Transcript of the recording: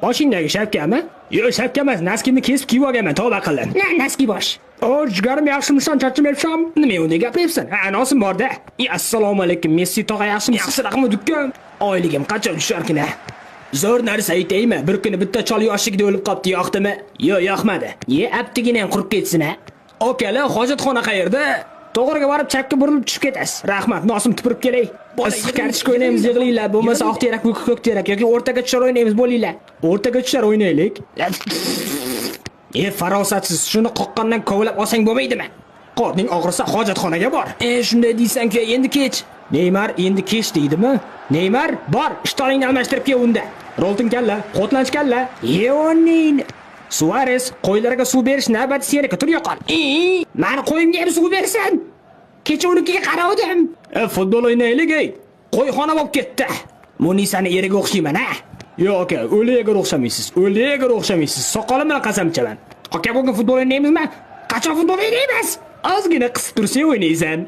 Boshingdagi shapkami? Yo'q, shapka emas, naskimni kesib kiyib olganman, tavba qilin. Naski bosh. Jigarim yaxshimisan, charchamayapsan? Nima unday gapiryapsan? Ha, nosim bor-da. Assalomu alaykum, Messi tog'a yaxshimi? Yaxshi raqamni dukkan. Oyligim qancha tusharkin ha? Zo'r narsa aytaymi? Bir kuni bitta chol yoshligida o'lib qopti, yoqdimi? Yo'q, yoqmadi. Aptigina ham qurib ketsin ha. Okalar, hojatxona qayerda? To'g'riga borib chapga burilib tushib ketasiz. Rahmat, nosim tupurib kelay. Issiq kartoshka o'ynaymiz, yig'linglar. Bo'lmasa oq terak, ko'k terak yoki o'rtaga tushar o'ynaymiz, bo'linglar. O'rtaga tushar o'ynaylik. Farosatsiz, shuni qoqqandan kovlab olsang bo'lmaydimi? Qorning og'risa hojatxonaga bor. Shunday deysan-ku, endi kech. Neymar endi kech deydimi? Neymar, bor, ishtoningni almashtirib kel unda. Roltin kalla, qotlanch kalla. Yeonin. Suarez, qo'ylarga suv berish navbati seniki, tur yo'qol. Meni qo'yimga ham suv bersan. Kecha unikiga qaradim. Futbol o'ynaylik, ey. Qo'yxona bo'lib ketdi. Munisani eriga o'xshayman, ha? Yo'q aka, o'liga o'xshamaysiz. O'liga o'xshamaysiz. Soqolim bilan qasam ichaman. Aka, bugun futbol o'ynaymizmi? Qachon futbol o'ynaymiz? Ozgina qisib tursa o'ynaysan.